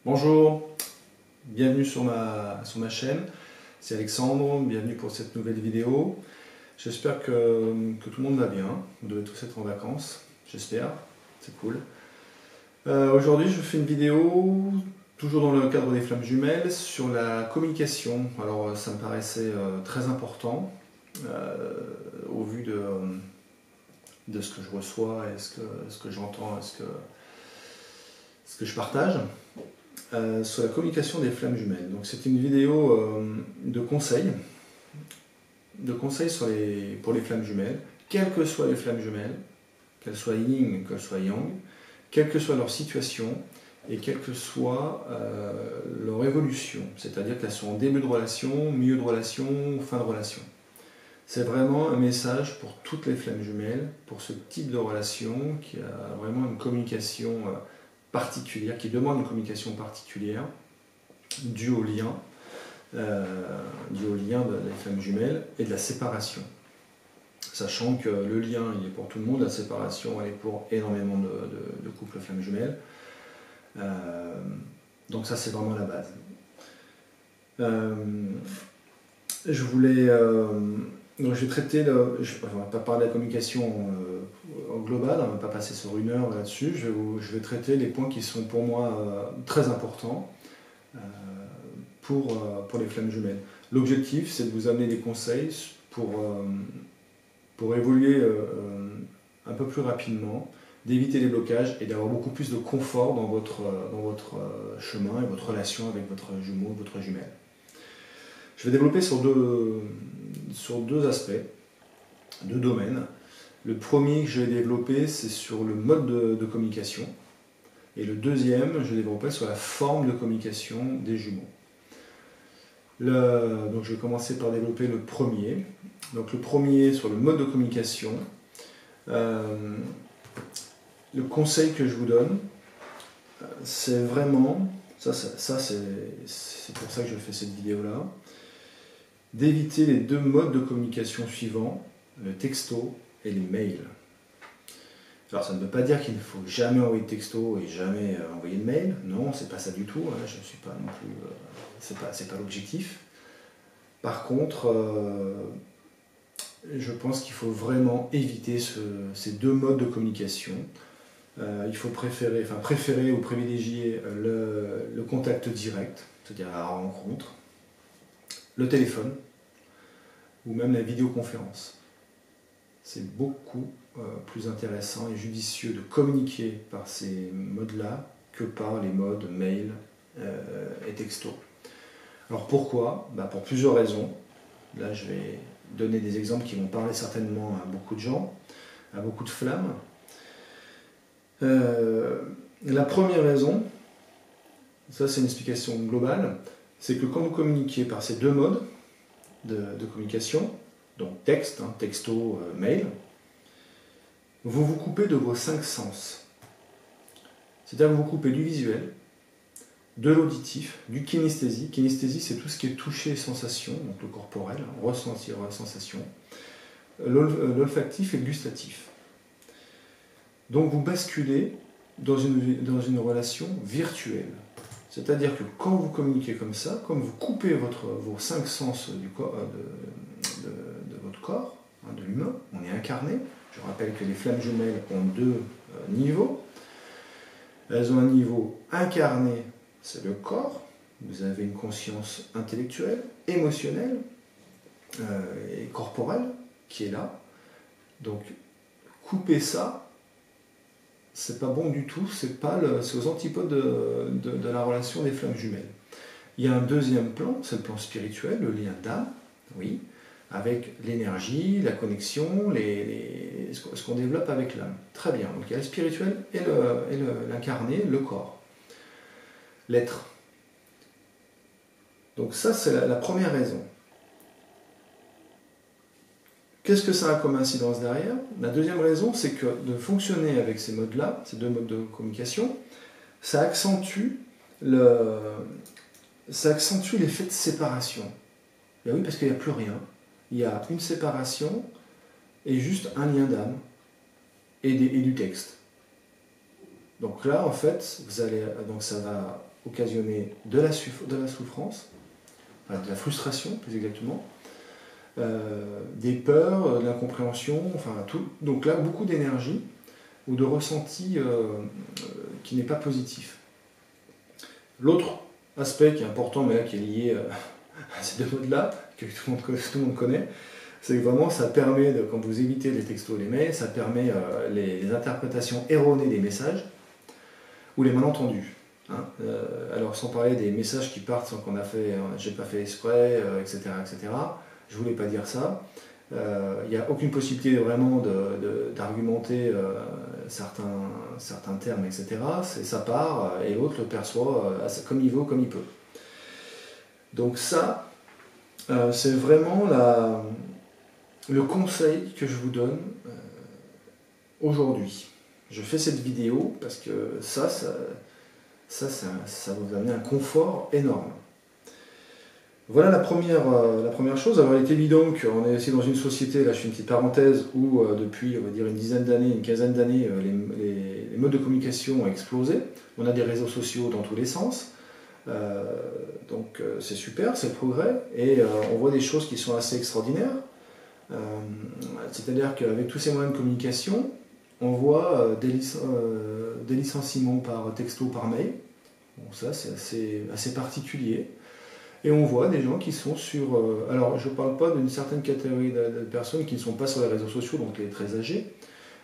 Bonjour, bienvenue sur ma chaîne, c'est Alexandre, bienvenue pour cette nouvelle vidéo. J'espère que tout le monde va bien, vous devez tous être en vacances, j'espère, c'est cool. Aujourd'hui je fais une vidéo, toujours dans le cadre des flammes jumelles, sur la communication. Alors ça me paraissait très important, au vu de ce que je reçois et ce que j'entends et ce que je partage. Sur la communication des flammes jumelles. Donc c'est une vidéo de conseils pour les flammes jumelles, quelles que soient les flammes jumelles, qu'elles soient yin, qu'elles soient yang, quelle que soit leur situation et quelle que soit leur évolution, c'est-à-dire qu'elles soient en début de relation, milieu de relation, fin de relation. C'est vraiment un message pour toutes les flammes jumelles, pour ce type de relation qui a vraiment une communication particulière, qui demande une communication particulière, due au lien des flammes jumelles et de la séparation. Sachant que le lien il est pour tout le monde, la séparation elle est pour énormément de couples flammes jumelles. Donc ça c'est vraiment la base. Donc je vais traiter, on ne va pas parler de la communication en global, on ne va pas passer sur une heure là-dessus, je vais traiter les points qui sont pour moi très importants pour les flammes jumelles. L'objectif c'est de vous amener des conseils pour évoluer un peu plus rapidement, d'éviter les blocages et d'avoir beaucoup plus de confort dans votre chemin et votre relation avec votre jumeau, votre jumelle. Je vais développer sur deux aspects, deux domaines. Le premier que je vais développer, c'est sur le mode de communication. Et le deuxième, je vais développer sur la forme de communication des jumeaux. Donc je vais commencer par développer le premier. Donc le premier sur le mode de communication. Le conseil que je vous donne, c'est vraiment, c'est pour ça que je fais cette vidéo-là, d'éviter les deux modes de communication suivants, le texto et les mails. Alors ça ne veut pas dire qu'il ne faut jamais envoyer de texto et jamais envoyer de mail, non, c'est pas ça du tout, hein, je ne suis pas non plus, c'est pas l'objectif. Par contre, je pense qu'il faut vraiment éviter ces deux modes de communication. Il faut préférer ou privilégier le contact direct, c'est-à-dire la rencontre, le téléphone ou même la vidéoconférence. C'est beaucoup plus intéressant et judicieux de communiquer par ces modes-là que par les modes mail et texto. Alors pourquoi? Pour plusieurs raisons. Là je vais donner des exemples qui vont parler certainement à beaucoup de gens, à beaucoup de flammes. La première raison, ça c'est une explication globale, c'est que quand vous communiquez par ces deux modes de communication, donc texte, texto, mail, vous vous coupez de vos 5 sens. C'est-à-dire que vous vous coupez du visuel, de l'auditif, du kinesthésie. Kinesthésie, c'est tout ce qui est toucher et sensation, donc le corporel, ressentir, sensation, l'olfactif et le gustatif. Donc vous basculez dans une relation virtuelle. C'est-à-dire que quand vous communiquez comme ça, comme vous coupez vos 5 sens de votre corps, de l'humain, on est incarné. Je rappelle que les flammes jumelles ont deux niveaux. Elles ont un niveau incarné, c'est le corps. Vous avez une conscience intellectuelle, émotionnelle et corporelle qui est là. Donc couper ça, c'est pas bon du tout, c'est aux antipodes de la relation des flammes jumelles. Il y a un deuxième plan, c'est le plan spirituel, le lien d'âme, oui, avec l'énergie, la connexion, ce qu'on développe avec l'âme. Très bien, donc il y a le spirituel et l'incarné, le corps, l'être. Donc ça, c'est la première raison. Qu'est-ce que ça a comme incidence derrière? La deuxième raison, c'est que de fonctionner avec ces modes-là, ces deux modes de communication, ça accentue l'effet de séparation. Ben oui, parce qu'il n'y a plus rien. Il y a une séparation et juste un lien d'âme et du texte. Donc là, en fait, ça va occasionner de la souffrance, enfin, de la frustration plus exactement, des peurs, de l'incompréhension, enfin tout. Donc là, beaucoup d'énergie ou de ressenti qui n'est pas positif. L'autre aspect qui est important, mais là qui est lié à ces deux modes-là, que tout le monde connaît, c'est que vraiment ça permet, quand vous évitez les textos et les mails, ça permet les interprétations erronées des messages ou les malentendus. Hein. Alors sans parler des messages qui partent sans qu'on a fait, j'ai pas fait exprès, etc., etc. Je voulais pas dire ça. Il n'y a aucune possibilité vraiment d'argumenter certains termes, etc. Ça part et l'autre le perçoit comme il veut, comme il peut. Donc ça, c'est vraiment le conseil que je vous donne aujourd'hui. Je fais cette vidéo parce que ça va vous amener un confort énorme. Voilà la première chose. Alors il est évident qu'on est aussi dans une société, là je fais une petite parenthèse, où depuis on va dire une dizaine d'années, une quinzaine d'années, les modes de communication ont explosé. On a des réseaux sociaux dans tous les sens. Donc c'est super, c'est le progrès. Et on voit des choses qui sont assez extraordinaires. C'est-à-dire qu'avec tous ces moyens de communication, on voit des licenciements par texto, par mail. Bon, ça c'est assez particulier. Et on voit des gens qui sont sur... alors, je ne parle pas d'une certaine catégorie de personnes qui ne sont pas sur les réseaux sociaux, donc les très âgés,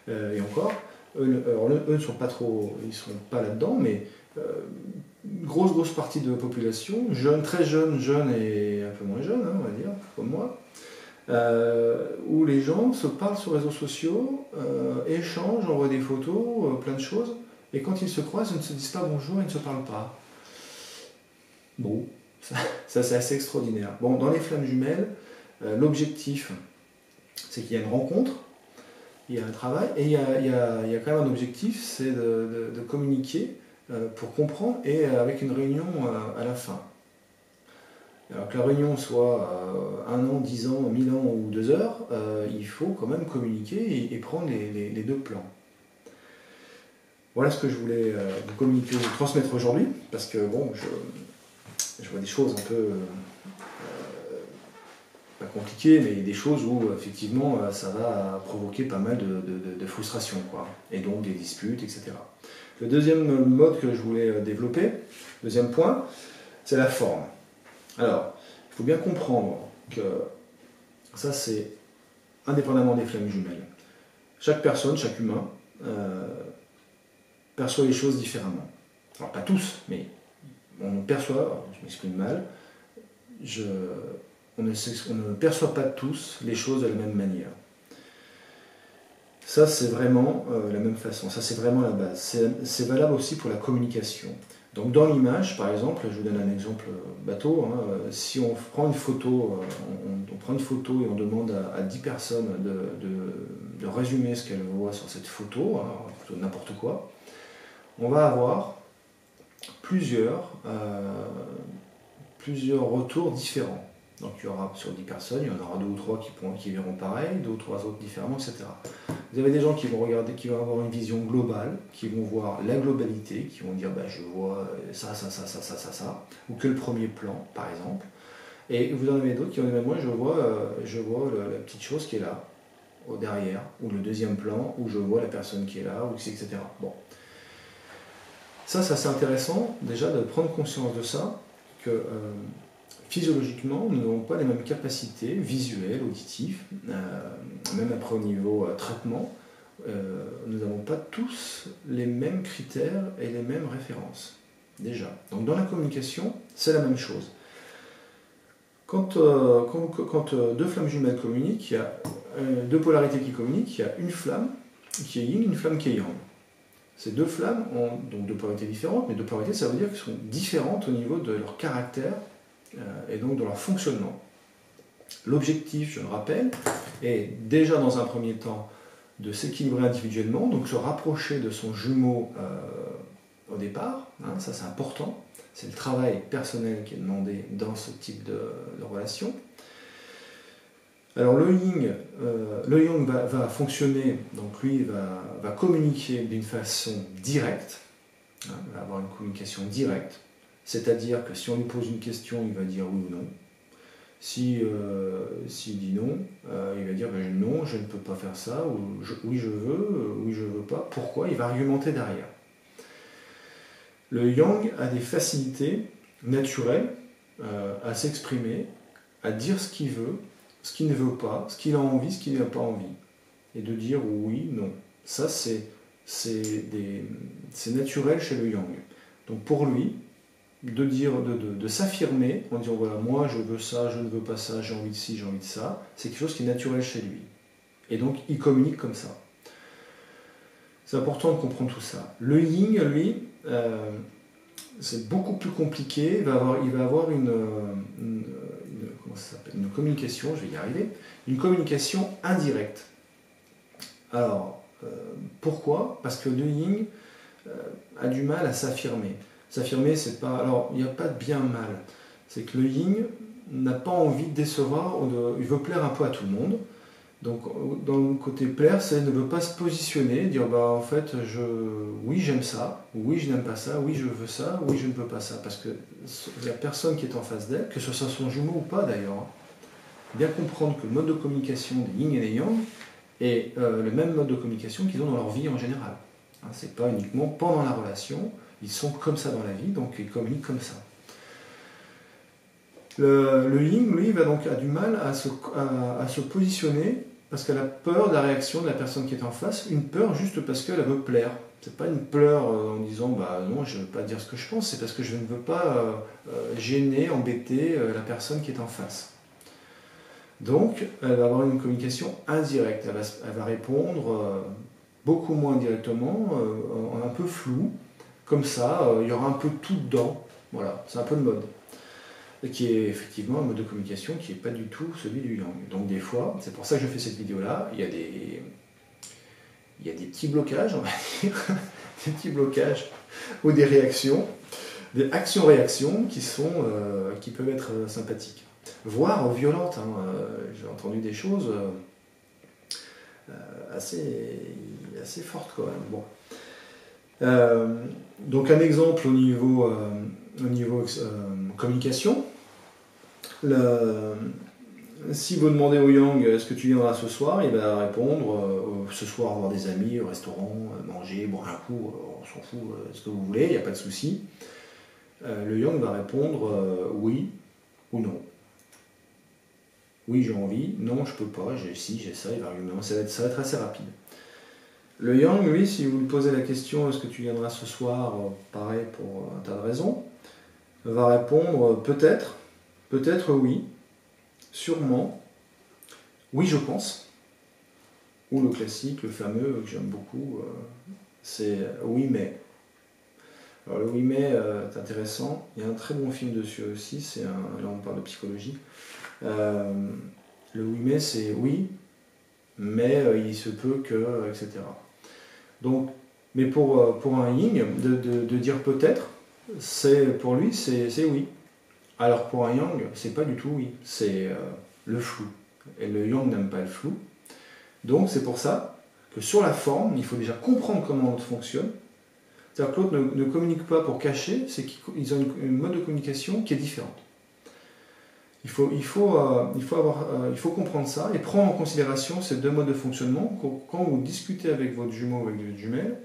et encore. Eux ne sont pas trop... Ils ne sont pas là-dedans, mais une grosse partie de la population, jeunes, très jeunes, jeunes et un peu moins jeunes, hein, on va dire, comme moi, où les gens se parlent sur les réseaux sociaux, échangent, envoient des photos, plein de choses, et quand ils se croisent, ils ne se disent pas bonjour, ils ne se parlent pas. Bon... Ça c'est assez extraordinaire. Bon, dans les flammes jumelles, l'objectif, c'est qu'il y a une rencontre, il y a un travail, et il y a quand même un objectif, c'est de communiquer pour comprendre, et avec une réunion à la fin. Alors que la réunion soit 1 an, 10 ans, 1000 ans ou 2 heures, il faut quand même communiquer et prendre les deux plans. Voilà ce que je voulais vous communiquer, vous transmettre aujourd'hui, parce que bon, je vois des choses un peu pas compliquées, mais des choses où effectivement ça va provoquer pas mal de frustration, quoi, et donc des disputes, etc. Le deuxième mode que je voulais développer, deuxième point, c'est la forme. Alors, il faut bien comprendre que ça c'est indépendamment des flammes jumelles. Chaque personne, chaque humain perçoit les choses différemment. Alors pas tous, mais on perçoit, je m'exprime mal, on ne perçoit pas tous les choses de la même manière. Ça, c'est vraiment la même façon, ça c'est vraiment la base. C'est valable aussi pour la communication. Donc dans l'image, par exemple, je vous donne un exemple bateau, hein, si on prend une photo, on prend une photo et on demande à 10 personnes de résumer ce qu'elles voient sur cette photo, hein, n'importe quoi, on va avoir plusieurs retours différents. Donc il y aura sur 10 personnes, il y en aura 2 ou 3 qui verront pareil, 2 ou 3 autres différemment, etc. Vous avez des gens qui vont regarder, qui vont avoir une vision globale, qui vont voir la globalité, qui vont dire bah, je vois ça, ou que le premier plan, par exemple. Et vous en avez d'autres qui vont dire moi je vois la petite chose qui est là, au derrière, ou le deuxième plan, où je vois la personne qui est là, ou etc. Bon. Ça c'est intéressant déjà de prendre conscience de ça, que physiologiquement, nous n'avons pas les mêmes capacités visuelles, auditives, même après au niveau traitement, nous n'avons pas tous les mêmes critères et les mêmes références, déjà. Donc dans la communication, c'est la même chose. Quand deux flammes jumelles communiquent, il y a deux polarités qui communiquent, il y a une flamme qui est yin, une flamme qui est yang. Ces deux flammes ont donc deux polarités différentes, mais deux polarités, ça veut dire qu'elles sont différentes au niveau de leur caractère et donc de leur fonctionnement. L'objectif, je le rappelle, est déjà dans un premier temps de s'équilibrer individuellement, donc se rapprocher de son jumeau au départ, hein, ça c'est important, c'est le travail personnel qui est demandé dans ce type de relation. Alors le yang va fonctionner, donc lui va communiquer d'une façon directe, hein, va avoir une communication directe, C'est-à-dire que si on lui pose une question, il va dire oui ou non. S'il dit non, il va dire non, je ne peux pas faire ça, ou oui je veux, oui je veux pas. Pourquoi? Il va argumenter derrière. Le yang a des facilités naturelles à s'exprimer, à dire ce qu'il veut, ce qu'il ne veut pas, ce qu'il a envie, ce qu'il n'a pas envie. Et de dire oui, non. Ça, c'est naturel chez le yang. Donc pour lui, de s'affirmer en disant voilà, moi je veux ça, je ne veux pas ça, j'ai envie de ci, j'ai envie de ça, c'est quelque chose qui est naturel chez lui. Et donc il communique comme ça. C'est important de comprendre tout ça. Le yin, lui, c'est beaucoup plus compliqué. Il va avoir comment ça s'appelle, une communication, je vais y arriver, une communication indirecte. Alors, pourquoi? Parce que le yin a du mal à s'affirmer. S'affirmer, c'est pas. Alors, il n'y a pas de bien mal. C'est que le yin n'a pas envie de décevoir, il veut plaire un peu à tout le monde. Donc, dans le côté plaire, c'est ne veut pas se positionner, dire bah en fait, oui j'aime ça, oui je n'aime pas ça, oui je veux ça, oui je ne veux pas ça. Parce que la personne qui est en face d'elle, que ce soit son jumeau ou pas d'ailleurs, bien comprendre que le mode de communication des yin et des yang est le même mode de communication qu'ils ont dans leur vie en général. Hein, c'est pas uniquement pendant la relation, ils sont comme ça dans la vie, donc ils communiquent comme ça. Le yin, lui, a du mal à se positionner parce qu'elle a peur de la réaction de la personne qui est en face, une peur juste parce qu'elle veut plaire. C'est pas une peur en disant bah non, je ne veux pas dire ce que je pense, c'est parce que je ne veux pas gêner, embêter la personne qui est en face. Donc, elle va avoir une communication indirecte. Elle va répondre beaucoup moins directement, un peu flou. Comme ça, il y aura un peu tout dedans. Voilà, c'est un peu le mode. Et qui est effectivement un mode de communication qui n'est pas du tout celui du yang. Donc des fois, c'est pour ça que je fais cette vidéo-là, il y a des petits blocages, on va dire, des petits blocages ou des réactions, des actions-réactions qui peuvent être sympathiques, voire violentes. Hein. J'ai entendu des choses assez fortes quand même. Bon. Donc un exemple au niveau communication. Si vous demandez au yang est-ce que tu viendras ce soir, il va répondre ce soir voir des amis au restaurant, manger, boire un coup, on s'en fout, ce que vous voulez, il n'y a pas de souci. Le yang va répondre oui ou non. Oui j'ai envie, non je peux pas, j'ai ci, j'ai ça, il va répondre non, ça va être assez rapide. Le yang, lui, si vous lui posez la question est-ce que tu viendras ce soir, pareil pour un tas de raisons, va répondre peut-être oui, sûrement, oui je pense, ou le classique, le fameux que j'aime beaucoup, c'est oui mais. Alors le oui mais est intéressant, il y a un très bon film dessus aussi, là on parle de psychologie. Le oui mais c'est oui, mais il se peut que, etc. Donc, mais pour un yin, de dire peut-être, pour lui c'est oui. Alors pour un yang, c'est pas du tout oui, c'est le flou. Et le yang n'aime pas le flou. Donc c'est pour ça que sur la forme, il faut déjà comprendre comment l'autre fonctionne. C'est-à-dire que l'autre ne communique pas pour cacher, c'est qu'ils ont une mode de communication qui est différente. Il faut comprendre ça et prendre en considération ces deux modes de fonctionnement quand vous discutez avec votre jumeau ou avec votre jumelle,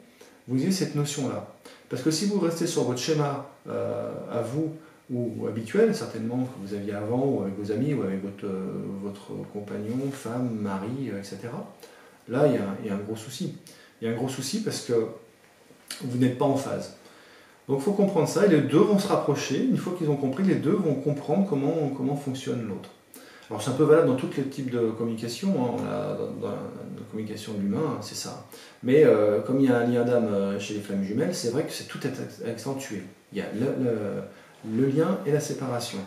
vous ayez cette notion-là. Parce que si vous restez sur votre schéma à vous, ou habituel, certainement, que vous aviez avant, ou avec vos amis, ou avec votre compagnon, femme, mari, etc. Là, il y a un gros souci. Il y a un gros souci parce que vous n'êtes pas en phase. Donc il faut comprendre ça, et les deux vont se rapprocher. Une fois qu'ils ont compris, les deux vont comprendre comment fonctionne l'autre. Alors c'est un peu valable dans tous les types de communication, hein. Dans la communication de l'humain, c'est ça. Mais comme il y a un lien d'âme chez les flammes jumelles, c'est vrai que c'est tout accentué. Il y a le lien et la séparation.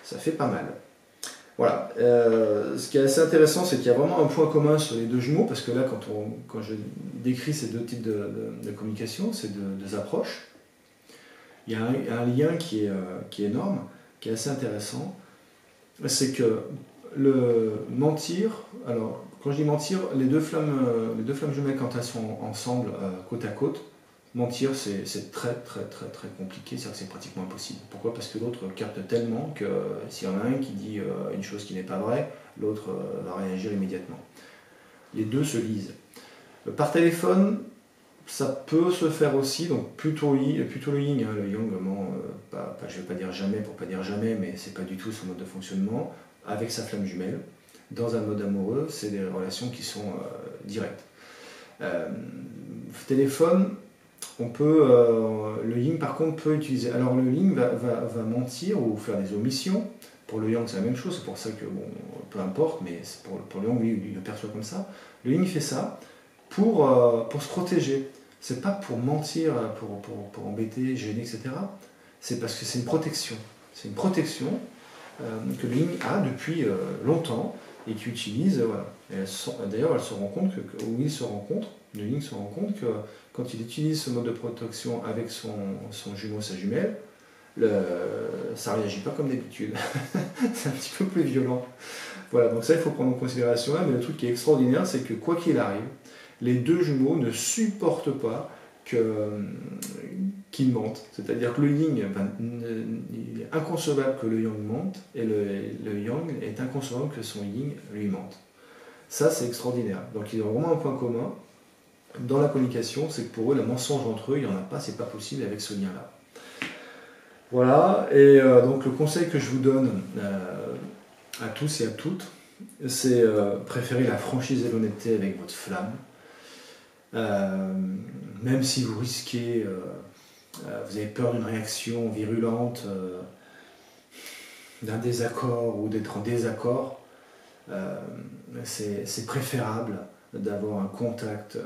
Ça fait pas mal. Voilà. Ce qui est assez intéressant, c'est qu'il y a vraiment un point commun sur les deux jumeaux, parce que là, quand je décris ces deux types de communication, ces deux approches, il y a un lien qui est énorme, qui est assez intéressant. C'est que le mentir, alors quand je dis mentir, les deux flammes jumelles, quand elles sont ensemble, côte à côte, mentir, c'est très compliqué, c'est-à-dire que c'est pratiquement impossible. Pourquoi? Parce que l'autre capte tellement que s'il y en a un qui dit une chose qui n'est pas vraie, l'autre va réagir immédiatement. Les deux se lisent. Par téléphone, ça peut se faire aussi, donc plutôt le yin, hein, le yang, je ne vais pas dire jamais pour pas dire jamais, mais c'est pas du tout son mode de fonctionnement, avec sa flamme jumelle. Dans un mode amoureux, c'est des relations qui sont directes. Téléphone, on peut, le yin par contre peut utiliser. Alors le yin va mentir ou faire des omissions. Pour le yang c'est la même chose, c'est pour ça que bon, peu importe, mais pour le yang lui il le perçoit comme ça. Le yin fait ça pour se protéger. C'est pas pour mentir, pour embêter, gêner, etc. C'est parce que c'est une protection. C'est une protection que le yin a depuis longtemps et qu'il utilise. Voilà. D'ailleurs, elle se rend compte ou il se rend compte, le yin se rend compte que quand il utilise ce mode de protection avec son jumeau, sa jumelle, ça ne réagit pas comme d'habitude. C'est un petit peu plus violent. Voilà, donc ça il faut prendre en considération là, mais le truc qui est extraordinaire, c'est que quoi qu'il arrive, les deux jumeaux ne supportent pas qu'ils mentent. C'est-à-dire que le yin, il est inconcevable que le yang mente, et le yang est inconcevable que son yin lui mente. Ça c'est extraordinaire. Donc ils ont vraiment un point commun dans la communication, c'est que pour eux, le mensonge entre eux, il n'y en a pas, c'est pas possible avec ce lien-là. Voilà, et donc le conseil que je vous donne à tous et à toutes, c'est préférer la franchise et l'honnêteté avec votre flamme. Même si vous risquez, vous avez peur d'une réaction virulente, d'un désaccord ou d'être en désaccord, c'est préférable d'avoir un contact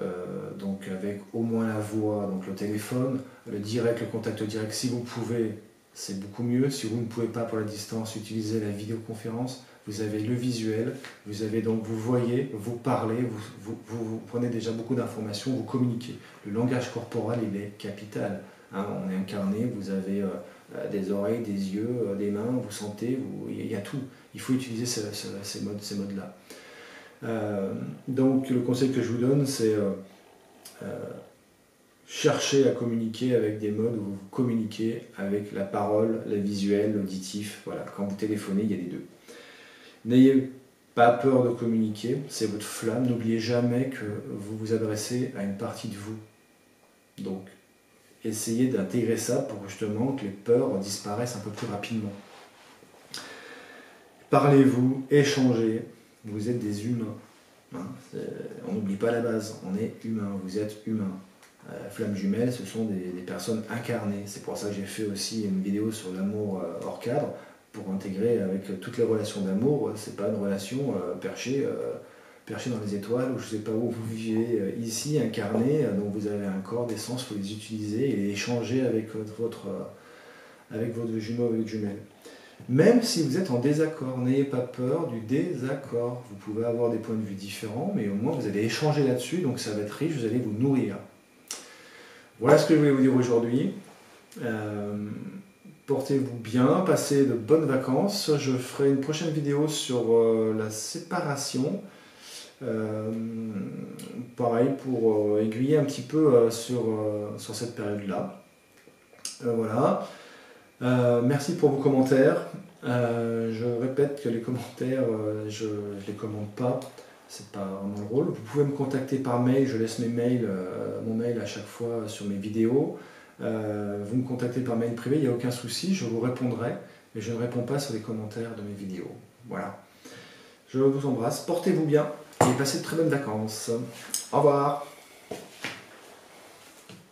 donc avec au moins la voix, donc le téléphone, le direct, le contact direct si vous pouvez. C'est beaucoup mieux. Si vous ne pouvez pas pour la distance, utilisez la vidéoconférence. Vous avez le visuel, vous avez donc, vous voyez, vous parlez, vous prenez déjà beaucoup d'informations, vous communiquez. Le langage corporel, il est capital. Hein, on est incarné, vous avez des oreilles, des yeux, des mains, vous sentez, il y a tout. Il faut utiliser ces modes-là. Donc le conseil que je vous donne, c'est cherchez à communiquer avec des modes où vous communiquez avec la parole, le visuel, l'auditif. Voilà. Quand vous téléphonez, il y a les deux. N'ayez pas peur de communiquer, c'est votre flamme. N'oubliez jamais que vous vous adressez à une partie de vous. Donc, essayez d'intégrer ça pour justement que les peurs disparaissent un peu plus rapidement. Parlez-vous, échangez, vous êtes des humains. Hein, on n'oublie pas la base, on est humain, vous êtes humain. Flammes jumelles, ce sont des personnes incarnées. C'est pour ça que j'ai fait aussi une vidéo sur l'amour hors cadre, pour intégrer avec toutes les relations d'amour. C'est pas une relation perchée dans les étoiles, ou je sais pas où vous vivez ici, incarné, donc vous avez un corps, des sens, il faut les utiliser et les échanger avec votre jumeau, avec votre jumelle. Même si vous êtes en désaccord, n'ayez pas peur du désaccord. Vous pouvez avoir des points de vue différents, mais au moins vous allez échanger là-dessus, donc ça va être riche, vous allez vous nourrir. Voilà ce que je voulais vous dire aujourd'hui. Portez-vous bien, passez de bonnes vacances. Je ferai une prochaine vidéo sur la séparation. Pareil, pour aiguiller un petit peu sur cette période-là. Voilà. Merci pour vos commentaires. Je répète que les commentaires, je ne les commente pas. C'est pas vraiment le rôle. Vous pouvez me contacter par mail, je laisse mes mails, mon mail à chaque fois sur mes vidéos. Vous me contactez par mail privé, il n'y a aucun souci, je vous répondrai, mais je ne réponds pas sur les commentaires de mes vidéos. Voilà. Je vous embrasse, portez-vous bien et passez de très bonnes vacances. Au revoir.